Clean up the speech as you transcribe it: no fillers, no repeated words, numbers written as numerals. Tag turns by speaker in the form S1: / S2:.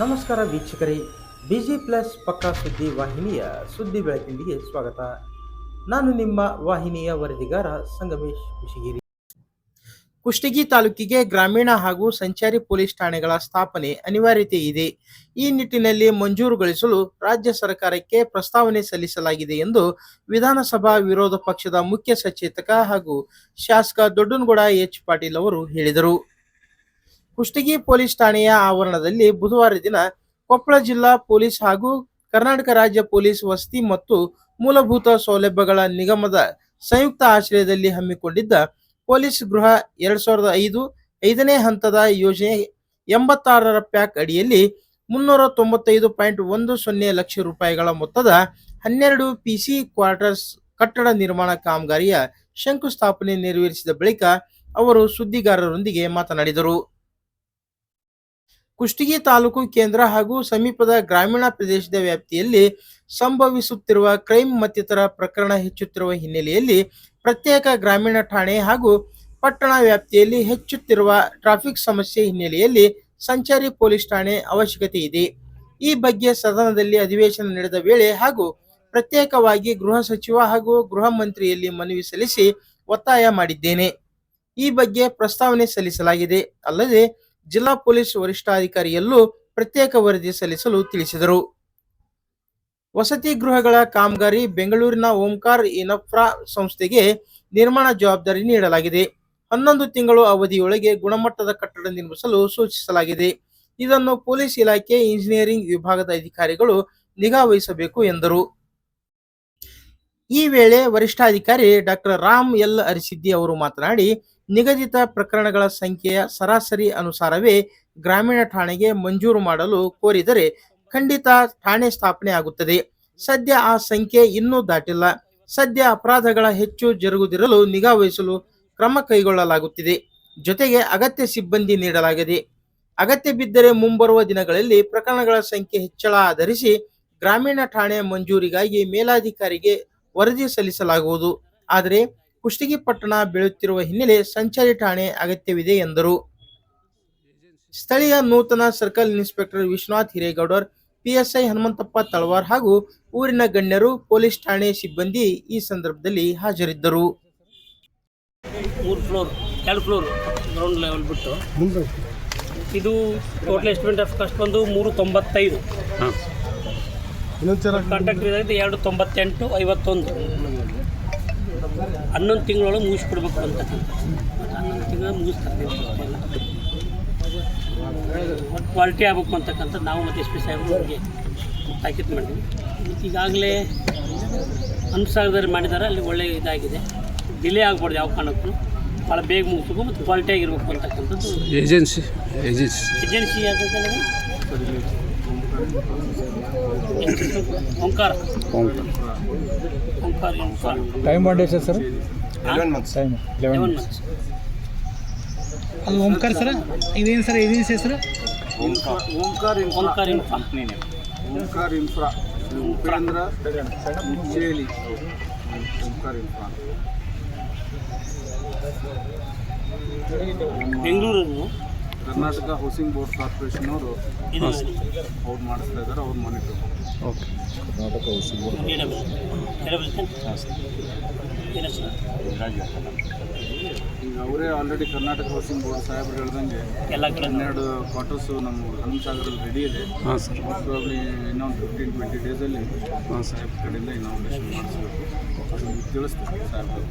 S1: ನಮಸ್ಕಾರ ವೀಕ್ಷಕರೇ, busy plus ಪಕ್ಕಾ ಸುದ್ದಿ ವಾಹಿನಿಯ ಸುದ್ದಿ ಬೆಳಕಿಂಡಿಗೆ ಸ್ವಾಗತ. ನಾನು ನಿಮ್ಮ ವಾಹಿನಿಯ ವರದಿಗಾರ ಸಂಗಮೇಶ್ ಕುಶಿಗಿರಿ. ಕುಷ್ಟಗಿ ತಾಲೂಕಿಗೆ ಗ್ರಾಮೀಣ ಹಾಗೂ ಸಂಚಾರಿ ಪೊಲೀಸ್ ಠಾಣೆಗಳ ಸ್ಥಾಪನೆ ಅನಿವಾರ್ಯತೆ ಇದೆ. ಈ ನಿಟ್ಟಿನಲ್ಲಿ ಮಂಜೂರುಗೊಳಿಸಲು ರಾಜ್ಯ ಸರ್ಕಾರಕ್ಕೆ ಪ್ರಸ್ತಾವನೆ ಸಲ್ಲಿಸಲಾಗಿದೆ ಎಂದು ವಿಧಾನಸಭಾ ವಿರೋಧ ಪಕ್ಷದ ಮುಖ್ಯ ಸಚೇತಕ ಹಾಗೂ ಶಾಸಕ ದೊಡ್ಡನಗೌಡ ಎಚ್ ಪಾಟೀಲ್ ಅವರು ಹೇಳಿದರು. ಕುಷ್ಟಗಿ ಪೊಲೀಸ್ ಠಾಣೆಯ ಆವರಣದಲ್ಲಿ ಬುಧವಾರ ದಿನ ಕೊಪ್ಪಳ ಜಿಲ್ಲಾ ಪೊಲೀಸ್ ಹಾಗೂ ಕರ್ನಾಟಕ ರಾಜ್ಯ ಪೊಲೀಸ್ ವಸತಿ ಮತ್ತು ಮೂಲಭೂತ ಸೌಲಭ್ಯಗಳ ನಿಗಮದ ಸಂಯುಕ್ತ ಆಶ್ರಯದಲ್ಲಿ ಹಮ್ಮಿಕೊಂಡಿದ್ದ ಪೊಲೀಸ್ ಗೃಹ 2005 ಐದನೇ ಹಂತದ ಯೋಜನೆ 86ರ ಪ್ಯಾಕ್ ಅಡಿಯಲ್ಲಿ 395.10 ಲಕ್ಷ ರೂಪಾಯಿಗಳ ಮೊತ್ತದ 12 ಪಿಸಿ ಕ್ವಾರ್ಟರ್ಸ್ ಕಟ್ಟಡ ನಿರ್ಮಾಣ ಕಾಮಗಾರಿಯ ಶಂಕುಸ್ಥಾಪನೆ ನೆರವೇರಿಸಿದ ಬಳಿಕ ಅವರು ಸುದ್ದಿಗಾರರೊಂದಿಗೆ ಮಾತನಾಡಿದರು. ಕುಷ್ಟಗಿ ತಾಲೂಕು ಕೇಂದ್ರ ಹಾಗೂ ಸಮೀಪದ ಗ್ರಾಮೀಣ ಪ್ರದೇಶದ ವ್ಯಾಪ್ತಿಯಲ್ಲಿ ಸಂಭವಿಸುತ್ತಿರುವ ಕ್ರೈಮ್ ಮತ್ತಿತರ ಪ್ರಕರಣ ಹೆಚ್ಚುತ್ತಿರುವ ಹಿನ್ನೆಲೆಯಲ್ಲಿ ಪ್ರತ್ಯೇಕ ಗ್ರಾಮೀಣ ಠಾಣೆ ಹಾಗೂ ಪಟ್ಟಣ ವ್ಯಾಪ್ತಿಯಲ್ಲಿ ಹೆಚ್ಚುತ್ತಿರುವ ಟ್ರಾಫಿಕ್ ಸಮಸ್ಯೆ ಹಿನ್ನೆಲೆಯಲ್ಲಿ ಸಂಚಾರಿ ಪೊಲೀಸ್ ಠಾಣೆ ಅವಶ್ಯಕತೆ ಇದೆ. ಈ ಬಗ್ಗೆ ಸದನದಲ್ಲಿ ಅಧಿವೇಶನ ನಡೆದ ವೇಳೆ ಹಾಗೂ ಪ್ರತ್ಯೇಕವಾಗಿ ಗೃಹ ಸಚಿವ ಹಾಗೂ ಗೃಹ ಮಂತ್ರಿಯಲ್ಲಿ ಮನವಿ ಸಲ್ಲಿಸಿ ಒತ್ತಾಯ ಮಾಡಿದ್ದೇನೆ. ಈ ಬಗ್ಗೆ ಪ್ರಸ್ತಾವನೆ ಸಲ್ಲಿಸಲಾಗಿದೆ. ಅಲ್ಲದೆ ಜಿಲ್ಲಾ ಪೊಲೀಸ್ ವರಿಷ್ಠಾಧಿಕಾರಿಯಲ್ಲೂ ಪ್ರತ್ಯೇಕ ವರದಿ ಸಲ್ಲಿಸಲು ತಿಳಿಸಿದರು. ವಸತಿ ಗೃಹಗಳ ಕಾಮಗಾರಿ ಬೆಂಗಳೂರಿನ ಓಂಕಾರ ಇನ್ಫ್ರಾ ಸಂಸ್ಥೆಗೆ ನಿರ್ಮಾಣ ಜವಾಬ್ದಾರಿ ನೀಡಲಾಗಿದೆ. 11 ತಿಂಗಳು ಅವಧಿಯೊಳಗೆ ಗುಣಮಟ್ಟದ ಕಟ್ಟಡ ನಿರ್ಮಿಸಲು ಸೂಚಿಸಲಾಗಿದೆ. ಇದನ್ನು ಪೊಲೀಸ್ ಇಲಾಖೆ ಇಂಜಿನಿಯರಿಂಗ್ ವಿಭಾಗದ ಅಧಿಕಾರಿಗಳು ನಿಗಾ ವಹಿಸಬೇಕು ಎಂದರು. ಈ ವೇಳೆ ವರಿಷ್ಠಾಧಿಕಾರಿ ಡಾಕ್ಟರ್ ರಾಮ್ ಎಲ್ ಅರಿಸಿದ್ದಿ ಅವರು ಮಾತನಾಡಿ, ನಿಗದಿತ ಪ್ರಕರಣಗಳ ಸಂಖ್ಯೆಯ ಸರಾಸರಿ ಅನುಸಾರವೇ ಗ್ರಾಮೀಣ ಠಾಣೆಗೆ ಮಂಜೂರು ಮಾಡಲು ಕೋರಿದರೆ ಖಂಡಿತ ಠಾಣೆ ಸ್ಥಾಪನೆ ಆಗುತ್ತದೆ. ಸದ್ಯ ಆ ಸಂಖ್ಯೆ ಇನ್ನೂ ದಾಟಿಲ್ಲ. ಸದ್ಯ ಅಪರಾಧಗಳ ಹೆಚ್ಚು ಜರುಗದಿರಲು ನಿಗಾ ವಹಿಸಲು ಕ್ರಮ ಕೈಗೊಳ್ಳಲಾಗುತ್ತಿದೆ. ಜೊತೆಗೆ ಅಗತ್ಯ ಸಿಬ್ಬಂದಿ ನೀಡಲಾಗಿದೆ. ಅಗತ್ಯ ಬಿದ್ದರೆ ಮುಂಬರುವ ದಿನಗಳಲ್ಲಿ ಪ್ರಕರಣಗಳ ಸಂಖ್ಯೆ ಹೆಚ್ಚಳ ಆಧರಿಸಿ ಗ್ರಾಮೀಣ ಠಾಣೆ ಮಂಜೂರಿಗಾಗಿ ಮೇಲಾಧಿಕಾರಿಗೆ ವರದಿ ಸಲ್ಲಿಸಲಾಗುವುದು. ಆದರೆ ಕುಷ್ಟಗಿ ಪಟ್ಟಣ ಬೆಳೆಯುತ್ತಿರುವ ಹಿನ್ನೆಲೆ ಸಂಚಾರಿ ಠಾಣೆ ಅಗತ್ಯವಿದೆ ಎಂದರು. ಸ್ಥಳೀಯ ನೂತನ circle inspector Vishwanath Hiregoudar, PSI Hanumanthappa Talawar ಹಾಗೂ ಊರಿನ ಗಣ್ಯರು, ಪೊಲೀಸ್ ಠಾಣೆ ಸಿಬ್ಬಂದಿ ಈ ಸಂದರ್ಭದಲ್ಲಿ ಹಾಜರಿದ್ದರು.
S2: 2 ಫ್ಲೋರ್ ಗ್ರೌಂಡ್ ಲೆವೆಲ್ ಬಿಟ್ಟು ಇದು ಟೋಟಲ್ ಎಸ್ಟಿಮೇಟ್ ಆಫ್ ಕಾಸ್ಟ್ ಬಂದು 395. ಕಾಂಟ್ರಾಕ್ಟ್ 298, 51. 11 ತಿಂಗಳೊಳಗೆ ಮುಗಿಸ್ಕೊಡ್ಬೇಕು ಅಂತ 11 ತಿಂಗಳು ಮುಗಿಸ್ತಾರೆ. ಕ್ವಾಲಿಟಿ ಆಗಬೇಕು ಅಂತಕ್ಕಂಥ ನಾವು ಮತ್ತು SP ಸಾಹೇಬರಿಗೆ ತಾಕೀತು ಮಾಡಿದ್ವಿ. ಈಗಾಗಲೇ ಅನುಸಾರದಲ್ಲಿ ಮಾಡಿದ್ದಾರೆ. ಅಲ್ಲಿ ಒಳ್ಳೆಯ ಇದಾಗಿದೆ. ಡಿಲೇ ಆಗ್ಬಾರ್ದು ಯಾವ ಕಾರಣಕ್ಕೂ. ಭಾಳ ಬೇಗ ಮುಗಿಸ್ಬೇಕು ಮತ್ತು ಕ್ವಾಲಿಟಿ ಆಗಿರ್ಬೇಕು ಅಂತಕ್ಕಂಥದ್ದು ಏಜೆನ್ಸಿ ಓಂಕಾರ
S3: ಟೈಮ್ ಮಾಡಿ ಸರ್ 11 ಮಂತ್ಸ್. ಅದು ಓಂಕಾರ ಸರ್. ಇದೇನು ಸರ್ ಏಜೆನ್ಸಿ ಹೆಸರು?
S2: ಓಂಕಾರ
S4: ಇನ್ಫ್ರಾ ಉಪೇಂದ್ರ ಮುಚ್ಚೇಲಿ Omkara infra
S2: Bengaluru
S4: Karnataka housing board corporation ಅವರು ಮಾಡಿಸ್ತಾ ಇದ್ದಾರೆ. ಅವ್ರು monitor.
S3: Okay. Karnataka housing board
S4: ಈಗ ಅವರೇ ಆಲ್ರೆಡಿ ಕರ್ನಾಟಕ ಹೌಸಿಂಗ್ ಬೋರ್ಡ್ ಸಾಹೇಬ್ರು ಹೇಳ್ದಂಗೆ 12 ಕ್ವಾರ್ಟರ್ಸು ನಮ್ಮ ಹನುಮಸಾಗರಲ್ಲಿ ರೆಡಿ ಇದೆ. ಪ್ರಾಬ್ಲಿ ಇನ್ನೊಂದು 15-20 ಡೇಸಲ್ಲಿ ಸಾಹೇಬ್ ಕಡೆಯಿಂದ ಇನಾಗ್ರೇಷನ್ ಮಾಡಿಸ್ಬೇಕು. ಅದನ್ನು ತಿಳಿಸ್ತೀವಿ ಸಾಹೇಬ್ರು.